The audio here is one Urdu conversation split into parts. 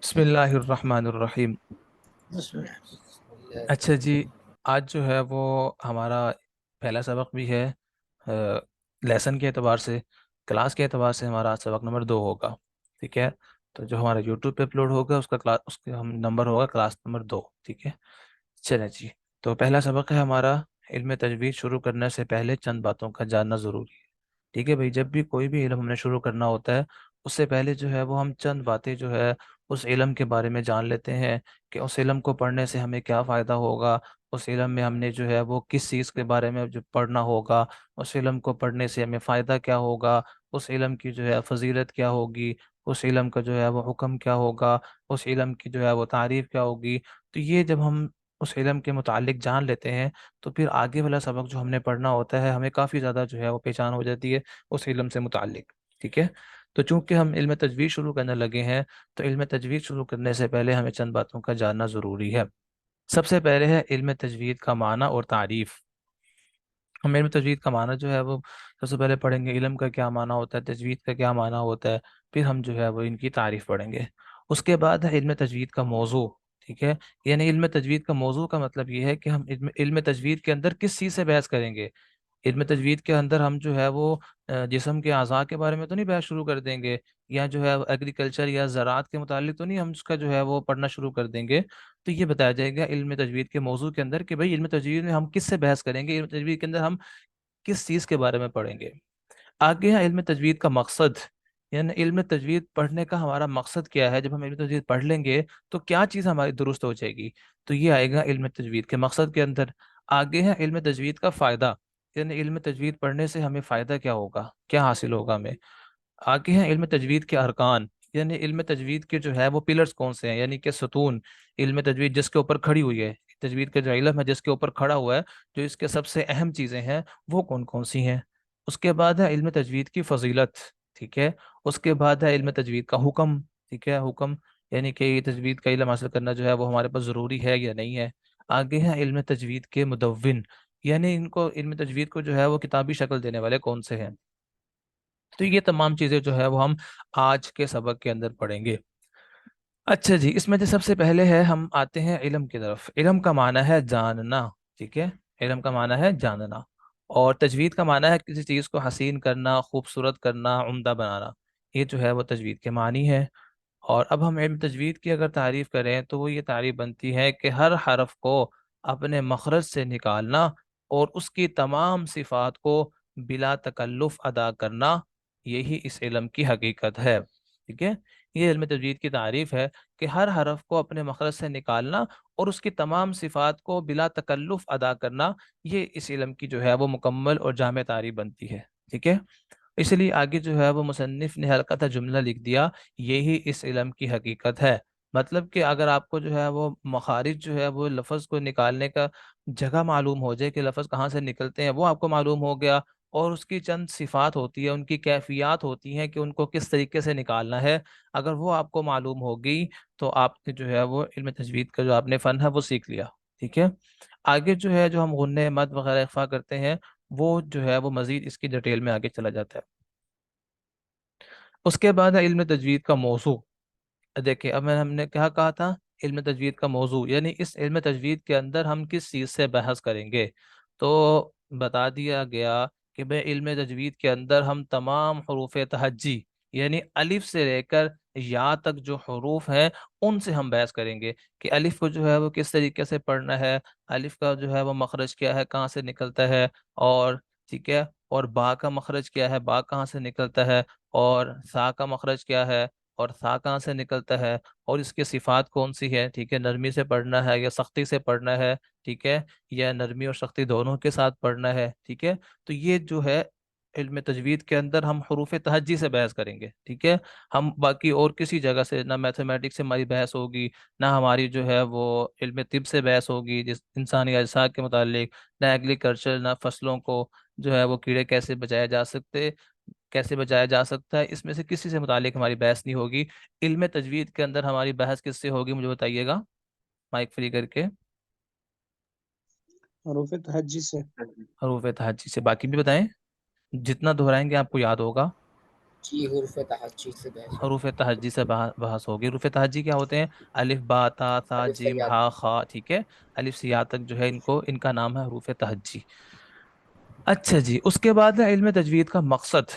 بسم اللہ الرحمن الرحیم۔ بسم اللہ۔ اچھا جی، آج جو ہے وہ ہمارا پہلا سبق بھی ہے لیسن کے اعتبار سے، کلاس کے اعتبار سے ہمارا آج سبق نمبر 2 ہوگا، ٹھیک ہے؟ تو جو ہمارا یوٹیوب پہ اپلوڈ ہوگا اس کا کلاس، اس کا ہم نمبر ہوگا کلاس نمبر 2، ٹھیک ہے؟ چلیں جی، تو پہلا سبق ہے ہمارا علم تجوید شروع کرنے سے پہلے چند باتوں کا جاننا ضروری ہے، ٹھیک ہے بھائی؟ جب بھی کوئی بھی علم ہم نے شروع کرنا ہوتا ہے اس سے پہلے جو ہے وہ ہم چند باتیں جو ہے اس علم کے بارے میں جان لیتے ہیں کہ اس علم کو پڑھنے سے ہمیں کیا فائدہ ہوگا، اس علم میں ہم نے جو ہے وہ کس چیز کے بارے میں جو پڑھنا ہوگا، اس علم کو پڑھنے سے ہمیں فائدہ کیا ہوگا، اس علم کی جو ہے فضیلت کیا ہوگی، اس علم کا جو ہے وہ حکم کیا ہوگا، اس علم کی جو ہے وہ تعریف کیا ہوگی۔ تو یہ جب ہم اس علم کے متعلق جان لیتے ہیں تو پھر آگے والا سبق جو ہم نے پڑھنا ہوتا ہے ہمیں کافی زیادہ جو ہے وہ پہچان ہو جاتی ہے اس علم سے متعلق، ٹھیک ہے؟ تو چونکہ ہم علم تجوید شروع کرنے لگے ہیں تو علم تجوید شروع کرنے سے پہلے ہمیں چند باتوں کا جاننا ضروری ہے۔ سب سے پہلے ہے علم تجوید کا معنی اور تعریف۔ ہم علم تجوید کا معنی جو ہے وہ سب سے پہلے پڑھیں گے، علم کا کیا معنی ہوتا ہے، تجوید کا کیا معنی ہوتا ہے، پھر ہم جو ہے وہ ان کی تعریف پڑھیں گے۔ اس کے بعد ہے علم تجوید کا موضوع، ٹھیک ہے؟ یعنی علم تجوید کا موضوع کا مطلب یہ ہے کہ ہم علم تجوید کے اندر کس چیز سے بحث کریں گے۔ علم تجوید کے اندر ہم جو ہے وہ جسم کے اعضاء کے بارے میں تو نہیں بحث شروع کر دیں گے، یا جو ہے ایگریکلچر یا زراعت کے متعلق تو نہیں ہم اس کا جو ہے وہ پڑھنا شروع کر دیں گے۔ تو یہ بتایا جائے گا علم تجوید کے موضوع کے اندر کہ بھئی علم تجوید میں ہم کس سے بحث کریں گے، علم تجوید کے اندر ہم کس چیز کے بارے میں پڑھیں گے۔ آگے ہے علم تجوید کا مقصد، یعنی علم تجوید پڑھنے کا ہمارا مقصد کیا ہے، جب ہم علم تجوید پڑھ لیں گے تو کیا چیز ہماری درست ہو جائے گی، تو یہ آئے گا علم تجوید کے مقصد کے اندر۔ آگے ہے علم تجوید کا فائدہ، یعنی علم تجوید پڑھنے سے ہمیں فائدہ کیا ہوگا، کیا حاصل ہوگا ہمیں۔ آگے ہیں علم تجوید کے ارکان، یعنی علم تجوید کے جو ہے وہ پلرز کون سے ہیں، یعنی کہ ستون، علم تجوید جس کے اوپر کھڑی ہوئی ہے، تجوید کا جو علم ہے جس کے اوپر کھڑا ہوا ہے، جو اس کے سب سے اہم چیزیں ہیں وہ کون کون سی ہیں۔ اس کے بعد ہے علم تجوید کی فضیلت، ٹھیک ہے؟ اس کے بعد ہے علم تجوید کا حکم، ٹھیک ہے؟ حکم یعنی کہ یہ تجوید کا علم حاصل کرنا جو ہے وہ ہمارے پاس ضروری ہے یا نہیں ہے۔ آگے ہے علم تجوید کے مدون، یعنی ان کو علم تجوید کو جو ہے وہ کتابی شکل دینے والے کون سے ہیں۔ تو یہ تمام چیزیں جو ہے وہ ہم آج کے سبق کے اندر پڑھیں گے۔ اچھا جی، اس میں جو سب سے پہلے ہے ہم آتے ہیں علم کی طرف۔ علم کا معنی ہے جاننا، ٹھیک ہے؟ علم کا معنی ہے جاننا، اور تجوید کا معنی ہے کسی چیز کو حسین کرنا، خوبصورت کرنا، عمدہ بنانا، یہ جو ہے وہ تجوید کے معنی ہے۔ اور اب ہم علم تجوید کی اگر تعریف کریں تو وہ یہ تعریف بنتی ہے کہ ہر حرف کو اپنے مخرج سے نکالنا اور اس کی تمام صفات کو بلا تکلف ادا کرنا، یہی اس علم کی حقیقت ہے، ٹھیک ہے؟ یہ علم تجوید کی تعریف ہے کہ ہر حرف کو اپنے مخرج سے نکالنا اور اس کی تمام صفات کو بلا تکلف ادا کرنا، یہ اس علم کی جو ہے وہ مکمل اور جامع تعریف بنتی ہے، ٹھیک ہے؟ اس لیے آگے جو ہے وہ مصنف نے ہلکا تھا جملہ لکھ دیا، یہی اس علم کی حقیقت ہے۔ مطلب کہ اگر آپ کو جو ہے وہ مخارج جو ہے وہ لفظ کو نکالنے کا جگہ معلوم ہو جائے کہ لفظ کہاں سے نکلتے ہیں، وہ آپ کو معلوم ہو گیا، اور اس کی چند صفات ہوتی ہے، ان کی کیفیات ہوتی ہیں کہ ان کو کس طریقے سے نکالنا ہے، اگر وہ آپ کو معلوم ہوگی تو آپ نے جو ہے وہ علم تجوید کا جو آپ نے فن ہے وہ سیکھ لیا، ٹھیک ہے؟ آگے جو ہے جو ہم غنہ مد وغیرہ اخفا کرتے ہیں وہ جو ہے وہ مزید اس کی ڈیٹیل میں آگے چلا جاتا ہے۔ اس کے بعد ہے علم تجوید کا موضوع۔ دیکھیں اب ہم نے کیا کہا تھا، علم تجوید کا موضوع، یعنی اس علم تجوید کے اندر ہم کس چیز سے بحث کریں گے، تو بتا دیا گیا کہ بھئی علم تجوید کے اندر ہم تمام حروف تہجی، یعنی الف سے لے کر یا تک جو حروف ہیں ان سے ہم بحث کریں گے کہ الف کو جو ہے وہ کس طریقے سے پڑھنا ہے، الف کا جو ہے وہ مخرج کیا ہے، کہاں سے نکلتا ہے، اور ٹھیک ہے، اور با کا مخرج کیا ہے، با کہاں سے نکلتا ہے، اور سا کا مخرج کیا ہے، اور سا کہاں سے نکلتا ہے، اور اس کی صفات کون سی ہے، ٹھیک ہے؟ نرمی سے پڑھنا ہے یا سختی سے پڑھنا ہے، ٹھیک ہے؟ یا نرمی اور سختی دونوں کے ساتھ پڑھنا ہے، ٹھیک ہے؟ تو یہ جو ہے علم تجوید کے اندر ہم حروف تہجی سے بحث کریں گے، ٹھیک ہے؟ ہم باقی اور کسی جگہ سے نہ میتھمیٹکس سے ہماری بحث ہوگی، نہ ہماری جو ہے وہ علم طب سے بحث ہوگی جس انسانی اجزاء کے متعلق، نہ ایگریکلچر، نہ فصلوں کو جو ہے وہ کیڑے کیسے بچائے جا سکتے، کیسے بچایا جا سکتا ہے، اس میں سے کسی سے متعلق ہماری بحث نہیں ہوگی۔ علم تجوید کے اندر ہماری بحث کس سے ہوگی، مجھے بتائیے گا مائک فری کر کے۔ حروف تہجی سے۔ حروف تہجی سے، باقی بھی بتائیں، جتنا دہرائیں گے آپ کو یاد ہوگا۔ جی حروف تحجی سے بحث ہوگی. حروف تہجی سے بحث ہوگی. حروف تہجی کیا ہوتے ہیں؟ الف با تا ثا الف جیم سیاد. ہا خا، ٹھیک ہے، الف سے یا تک جو ہے ان کا نام ہے حروف تہجی. اچھا جی، اس کے بعد ہے علم تجوید کا مقصد.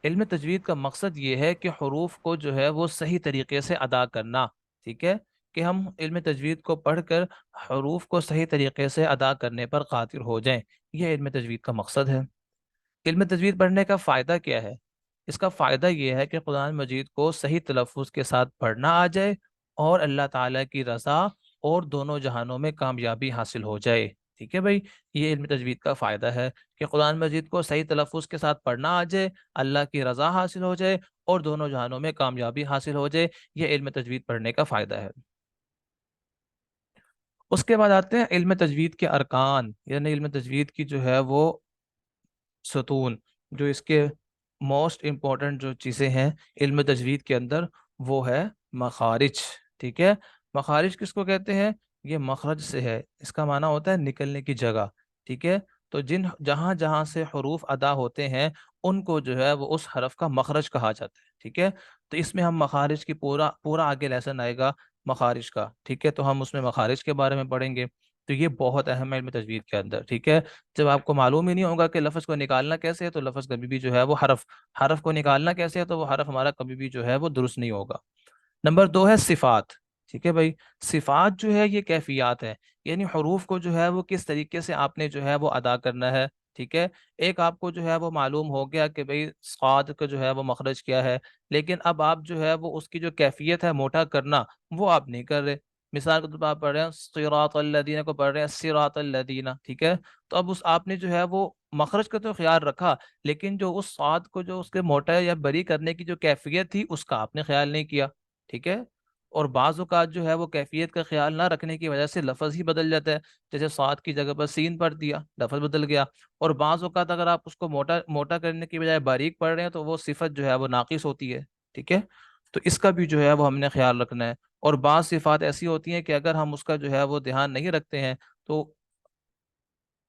علم تجوید کا مقصد یہ ہے کہ حروف کو جو ہے وہ صحیح طریقے سے ادا کرنا. ٹھیک ہے، کہ ہم علم تجوید کو پڑھ کر حروف کو صحیح طریقے سے ادا کرنے پر قادر ہو جائیں. یہ علم تجوید کا مقصد ہے. علم تجوید پڑھنے کا فائدہ کیا ہے؟ اس کا فائدہ یہ ہے کہ قرآن مجید کو صحیح تلفظ کے ساتھ پڑھنا آ جائے اور اللہ تعالیٰ کی رضا اور دونوں جہانوں میں کامیابی حاصل ہو جائے. ٹھیک ہے بھائی، یہ علم تجوید کا فائدہ ہے کہ قرآن مجید کو صحیح تلفظ کے ساتھ پڑھنا آ جائے، اللہ کی رضا حاصل ہو جائے اور دونوں جہانوں میں کامیابی حاصل ہو جائے. یہ علم تجوید پڑھنے کا فائدہ ہے. اس کے بعد آتے ہیں علم تجوید کے ارکان، یعنی علم تجوید کی جو ہے وہ ستون، جو اس کے موسٹ امپورٹنٹ جو چیزیں ہیں علم تجوید کے اندر، وہ ہے مخارج. ٹھیک ہے، مخارج کس کو کہتے ہیں؟ یہ مخرج سے ہے، اس کا معنی ہوتا ہے نکلنے کی جگہ. ٹھیک ہے، تو جہاں جہاں سے حروف ادا ہوتے ہیں ان کو جو ہے وہ اس حرف کا مخرج کہا جاتا ہے. ٹھیک ہے، تو اس میں ہم مخارج کی پورا پورا آگے لیسن آئے گا مخارج کا. ٹھیک ہے، تو ہم اس میں مخارج کے بارے میں پڑھیں گے. تو یہ بہت اہم ہے علم تجوید کے اندر. ٹھیک ہے، جب آپ کو معلوم ہی نہیں ہوگا کہ لفظ کو نکالنا کیسے ہے تو لفظ کبھی بھی جو ہے وہ حرف کو نکالنا کیسے ہے تو وہ حرف ہمارا کبھی بھی جو ہے وہ درست نہیں ہوگا. نمبر 2 ہے صفات. ٹھیک ہے بھائی، صفات جو ہے یہ کیفیات ہے، یعنی حروف کو جو ہے وہ کس طریقے سے آپ نے جو ہے وہ ادا کرنا ہے. ٹھیک ہے، ایک آپ کو جو ہے وہ معلوم ہو گیا کہ بھائی صاد کا جو ہے وہ مخرج کیا ہے، لیکن اب آپ جو ہے وہ اس کی جو کیفیت ہے موٹا کرنا وہ آپ نہیں کر رہے. مثال کے طور پر آپ پڑھ رہے ہیں صراط الذین کو پڑھ رہے ہیں صراط الذین. ٹھیک ہے، تو اب آپ نے جو ہے وہ مخرج کا تو خیال رکھا، لیکن جو اس صاد کو جو اس کے موٹا یا بری کرنے کی جو کیفیت تھی اس کا آپ نے خیال نہیں کیا. ٹھیک ہے، اور بعض اوقات جو ہے وہ کیفیت کا خیال نہ رکھنے کی وجہ سے لفظ ہی بدل جاتا ہے. جیسے صاد کی جگہ پر سین پڑھ دیا، لفظ بدل گیا. اور بعض اوقات اگر آپ اس کو موٹا موٹا کرنے کی بجائے باریک پڑھ رہے ہیں تو وہ صفت جو ہے وہ ناقص ہوتی ہے. ٹھیک ہے، تو اس کا بھی جو ہے وہ ہم نے خیال رکھنا ہے. اور بعض صفات ایسی ہوتی ہیں کہ اگر ہم اس کا جو ہے وہ دھیان نہیں رکھتے ہیں تو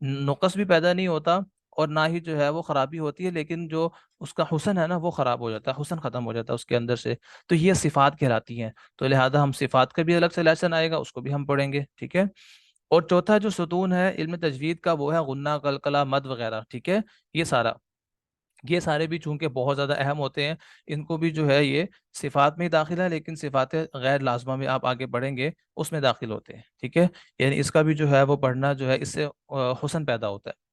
نقص بھی پیدا نہیں ہوتا اور نہ ہی جو ہے وہ خرابی ہوتی ہے، لیکن جو اس کا حسن ہے نا وہ خراب ہو جاتا ہے، حسن ختم ہو جاتا ہے اس کے اندر سے. تو یہ صفات کہلاتی ہیں. تو لہذا ہم صفات کا بھی الگ سے لیسن آئے گا، اس کو بھی ہم پڑھیں گے. ٹھیک ہے، اور چوتھا جو ستون ہے علم تجوید کا وہ ہے غنہ، قلقلہ، مد وغیرہ. ٹھیک ہے، یہ سارے بھی چونکہ بہت زیادہ اہم ہوتے ہیں، ان کو بھی جو ہے یہ صفات میں ہی داخل ہے، لیکن صفات غیر لازمہ میں آپ آگے پڑھیں گے اس میں داخل ہوتے ہیں. ٹھیک ہے، یعنی اس کا بھی جو ہے وہ پڑھنا جو ہے اس سے حسن پیدا ہوتا ہے.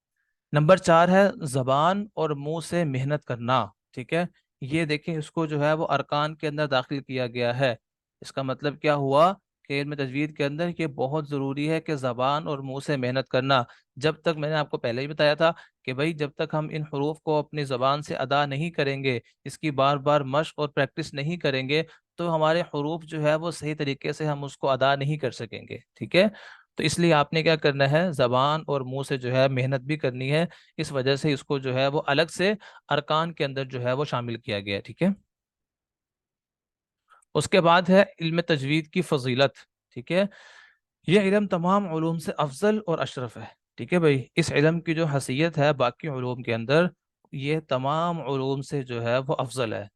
نمبر 4 ہے زبان اور منہ سے محنت کرنا. ٹھیک ہے، یہ دیکھیں اس کو جو ہے وہ ارکان کے اندر داخل کیا گیا ہے. اس کا مطلب کیا ہوا کہ علم تجوید کے اندر یہ بہت ضروری ہے کہ زبان اور منہ سے محنت کرنا. جب تک میں نے آپ کو پہلے ہی بتایا تھا کہ بھائی جب تک ہم ان حروف کو اپنی زبان سے ادا نہیں کریں گے، اس کی بار بار مشق اور پریکٹس نہیں کریں گے تو ہمارے حروف جو ہے وہ صحیح طریقے سے ہم اس کو ادا نہیں کر سکیں گے. ٹھیک ہے، تو اس لیے آپ نے کیا کرنا ہے، زبان اور منہ سے جو ہے محنت بھی کرنی ہے. اس وجہ سے اس کو جو ہے وہ الگ سے ارکان کے اندر جو ہے وہ شامل کیا گیا ہے. ٹھیک ہے، اس کے بعد ہے علم تجوید کی فضیلت. ٹھیک ہے، یہ علم تمام علوم سے افضل اور اشرف ہے. ٹھیک ہے بھائی، اس علم کی جو حیثیت ہے باقی علوم کے اندر، یہ تمام علوم سے جو ہے وہ افضل ہے.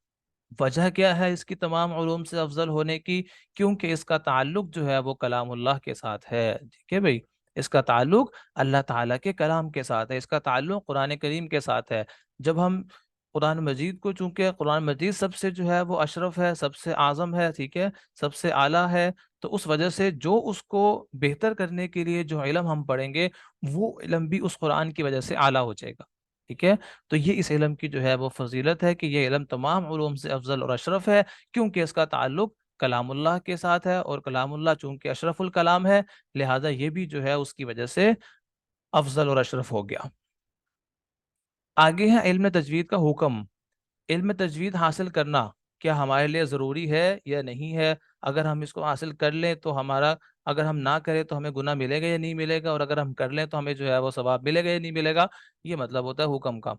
وجہ کیا ہے اس کی تمام علوم سے افضل ہونے کی؟ کیونکہ اس کا تعلق جو ہے وہ کلام اللہ کے ساتھ ہے. ٹھیک ہے بھائی، اس کا تعلق اللہ تعالیٰ کے کلام کے ساتھ ہے، اس کا تعلق قرآن کریم کے ساتھ ہے. جب ہم قرآن مجید کو، چونکہ قرآن مجید سب سے جو ہے وہ اشرف ہے، سب سے اعظم ہے، ٹھیک ہے، سب سے اعلیٰ ہے، تو اس وجہ سے جو اس کو بہتر کرنے کے لیے جو علم ہم پڑھیں گے وہ علم بھی اس قرآن کی وجہ سے اعلیٰ ہو جائے گا. ٹھیک ہے، تو یہ اس علم کی جو ہے وہ فضیلت ہے کہ یہ علم تمام علوم سے افضل اور اشرف ہے کیونکہ اس کا تعلق کلام اللہ کے ساتھ ہے، اور کلام اللہ چونکہ اشرف الکلام ہے لہذا یہ بھی جو ہے اس کی وجہ سے افضل اور اشرف ہو گیا. آگے ہے علم تجوید کا حکم. علم تجوید حاصل کرنا کیا ہمارے لیے ضروری ہے یا نہیں ہے؟ اگر ہم اس کو حاصل کر لیں تو ہمارا، اگر ہم نہ کریں تو ہمیں گناہ ملے گا یا نہیں ملے گا، اور اگر ہم کر لیں تو ہمیں جو ہے وہ ثواب ملے گا یا نہیں ملے گا؟ یہ مطلب ہوتا ہے حکم کا.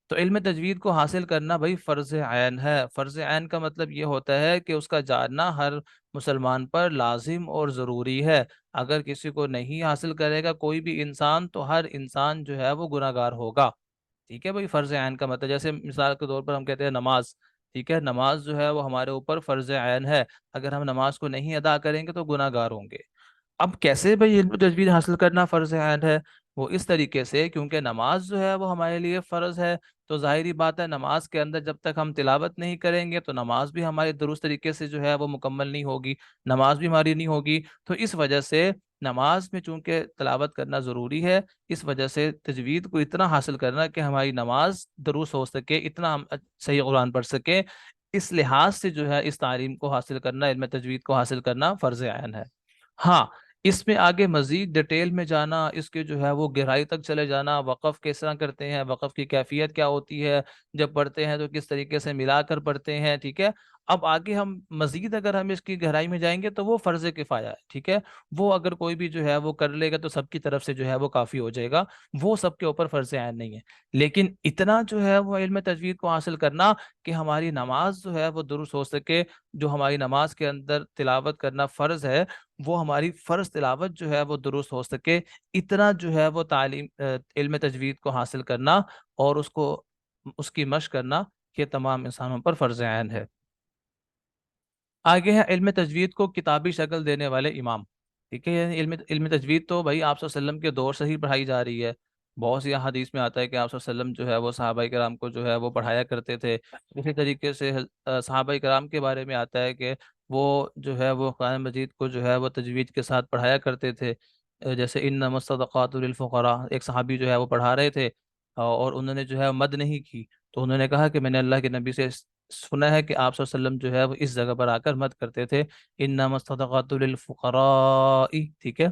تو علم تجوید کو حاصل کرنا بھائی فرض عین ہے. فرض عین کا مطلب یہ ہوتا ہے کہ اس کا جاننا ہر مسلمان پر لازم اور ضروری ہے. اگر کسی کو نہیں حاصل کرے گا کوئی بھی انسان تو ہر انسان جو ہے وہ گناہگار ہوگا. ٹھیک ہے بھائی، فرض عین کا مطلب جیسے مثال کے طور پر ہم کہتے ہیں نماز. ٹھیک ہے، نماز جو ہے وہ ہمارے اوپر فرض عین ہے، اگر ہم نماز کو نہیں ادا کریں گے تو گناہ گار ہوں گے۔ اب کیسے بھائی علم و تجوید حاصل کرنا فرض عین ہے؟ وہ اس طریقے سے، کیونکہ نماز جو ہے وہ ہمارے لیے فرض ہے، تو ظاہری بات ہے نماز کے اندر جب تک ہم تلاوت نہیں کریں گے تو نماز بھی ہماری درست طریقے سے جو ہے وہ مکمل نہیں ہوگی، نماز بھی ہماری نہیں ہوگی۔ تو اس وجہ سے نماز میں چونکہ تلاوت کرنا ضروری ہے، اس وجہ سے تجوید کو اتنا حاصل کرنا کہ ہماری نماز درست ہو سکے، اتنا ہم صحیح قرآن پڑھ سکیں، اس لحاظ سے جو ہے اس تعلیم کو حاصل کرنا، علم تجوید کو حاصل کرنا فرض عین ہے۔ ہاں، اس میں آگے مزید ڈیٹیل میں جانا، اس کے جو ہے وہ گہرائی تک چلے جانا، وقف کس طرح کرتے ہیں، وقف کی کیفیت کیا ہوتی ہے، جب پڑھتے ہیں تو کس طریقے سے ملا کر پڑھتے ہیں، ٹھیک ہے۔ اب آگے ہم مزید اگر ہم اس کی گہرائی میں جائیں گے تو وہ فرض کفایہ ہے، ٹھیک ہے۔ وہ اگر کوئی بھی جو ہے وہ کر لے گا تو سب کی طرف سے جو ہے وہ کافی ہو جائے گا، وہ سب کے اوپر فرض عین نہیں ہے۔ لیکن اتنا جو ہے وہ علم تجوید کو حاصل کرنا کہ ہماری نماز جو ہے وہ درست ہو سکے، جو ہماری نماز کے اندر تلاوت کرنا فرض ہے، وہ ہماری فرض تلاوت جو ہے وہ درست ہو سکے، اتنا جو ہے وہ تعلیم علم تجوید کو حاصل کرنا اور اس کی مشق کرنا، یہ تمام انسانوں پر فرض عین ہے۔ آگے ہے علم تجوید کو کتابی شکل دینے والے امام، ٹھیک ہے۔ یعنی علم تجوید تو بھائی آپ صلی اللہ علیہ وسلم کے دور سے ہی پڑھائی جا رہی ہے، بہت سی حدیث میں آتا ہے کہ آپ صلی اللہ علیہ وسلم جو ہے وہ صحابہ کرام کو جو ہے وہ پڑھایا کرتے تھے۔ اسی طریقے سے صحابہ کرام کے بارے میں آتا ہے کہ وہ جو ہے وہ قرآن مجید کو جو ہے وہ تجوید کے ساتھ پڑھایا کرتے تھے۔ جیسے انما الصدقات للفقراء، ایک صحابی جو ہے وہ پڑھا رہے تھے اور انہوں نے جو ہے مد نہیں کی، تو انہوں نے کہا کہ میں نے اللہ کے نبی سے سنا ہے کہ آپ صلی اللہ علیہ وسلم جو ہے وہ اس جگہ پر آ کر مد کرتے تھے، انما الصدقات للفقراء، ٹھیک ہے۔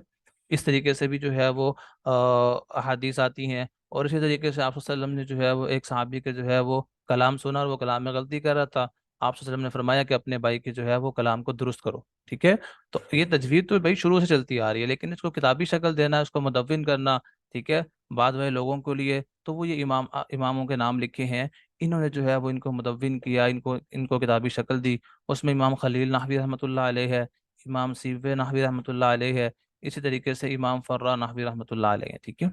اس طریقے سے بھی جو ہے وہ احادیث آتی ہیں، اور اسی طریقے سے آپ صلی اللہ علیہ وسلم نے جو ہے وہ ایک صحابی کے جو ہے وہ کلام سنا اور وہ کلام میں غلطی کر رہا تھا، آپ صلی اللہ علیہ وسلم نے فرمایا کہ اپنے بھائی کی جو ہے وہ کلام کو درست کرو، ٹھیک ہے۔ تو یہ تجوید تو بھائی شروع سے چلتی آ رہی ہے، لیکن اس کو کتابی شکل دینا، اس کو مدون کرنا، ٹھیک ہے، بعد والے لوگوں کے لیے، تو وہ یہ اماموں کے نام لکھے ہیں، انہوں نے جو ہے وہ ان کو مدون کیا، ان کو کتابی شکل دی۔ اس میں امام خلیل نحوی رحمۃ اللہ علیہ ہے، امام سیب نحوی رحمۃ اللہ علیہ ہے، اسی طریقے سے امام فرا نحوی رحمۃ اللہ علیہ ہے، ٹھیک ہے۔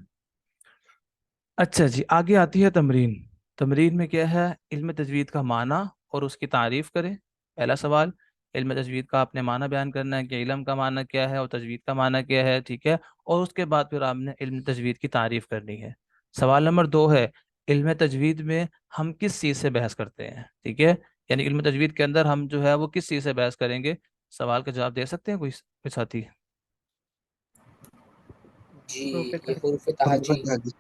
اچھا جی، آگے آتی ہے تمرین۔ تمرین میں کیا ہے؟ علم تجوید کا معنی اور اس کی تعریف کریں۔ پہلا سوال، علم تجوید کا آپ نے معنی بیان کرنا ہے کہ علم کا معنی کیا ہے اور تجوید کا معنی کیا ہے، ٹھیک ہے، اور اس کے بعد پھر آپ نے علم تجوید کی تعریف کرنی ہے۔ سوال نمبر 2 ہے، علم تجوید میں ہم کس چیز سے بحث کرتے ہیں، ٹھیک ہے، یعنی علم تجوید کے اندر ہم جو ہے وہ کس چیز سے بحث کریں گے؟ سوال کا جواب دے سکتے ہیں کوئی ساتھی؟ جی، حروف یہ تہجد حروف تہجی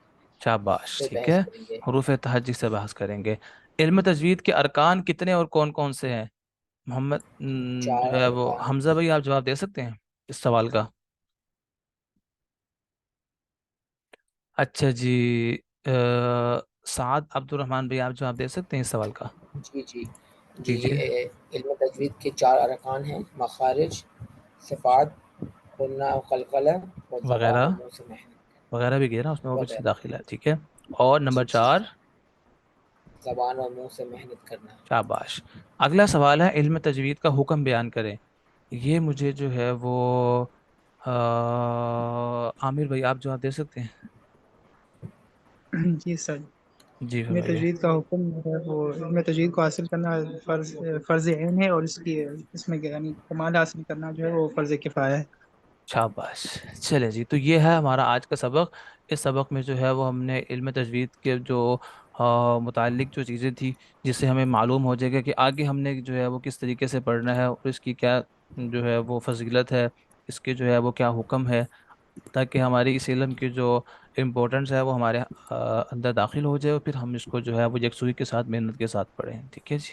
شاباش، سے ٹھیک بحث ہے، کریں گے۔ حروف تہجی سے بحث کریں گے۔ علم تجوید کے ارکان کتنے اور کون کون سے ہیں؟ محمد جو 4 ہے وہ ارکان۔ حمزہ بھائی، آپ جواب دے سکتے ہیں اس سوال کا؟ اچھا جی، سعد عبد الرحمن بھائی، آپ جواب دے سکتے ہیں اس سوال کا؟ جی جی جی، دیجیے علم تجوید کے 4 ارکان ہیں: مخارج، صفات، غنہ و قلقلہ، اور زبان وغیرہ اور منہ سے محنت وغیرہ بھی گیا نا، اس میں وہ بھی وغیرہ۔ داخل ہے، ٹھیک ہے۔ اور نمبر جی جی، 4؟ زبان اور منہ سے محنت کرنا۔ شاباش۔ اگلا سوال ہے، علم تجوید کا حکم بیان کریں۔ یہ مجھے جو ہے وہ عامر بھائی، آپ جواب دے سکتے ہیں؟ جی سر، جی علم فرمائیے۔ تجوید کا حکم ہے وہ علم تجوید کو حاصل کرنا فرض عین ہے، اور اس میں یعنی کمال حاصل کرنا جو ہے وہ فرض کفایہ ہے۔ شاباش، چلے جی، تو یہ ہے ہمارا آج کا سبق۔ اس سبق میں جو ہے وہ ہم نے علم تجوید کے جو متعلق جو چیزیں تھیں، جس سے ہمیں معلوم ہو جائے گا کہ آگے ہم نے جو ہے وہ کس طریقے سے پڑھنا ہے اور اس کی کیا جو ہے وہ فضیلت ہے، اس کے جو ہے وہ کیا حکم ہے، تاکہ ہماری اس علم کی جو امپورٹنس ہے وہ ہمارے اندر داخل ہو جائے، اور پھر ہم اس کو جو ہے وہ یکسوئی کے ساتھ، محنت کے ساتھ پڑھیں، ٹھیک ہے جی۔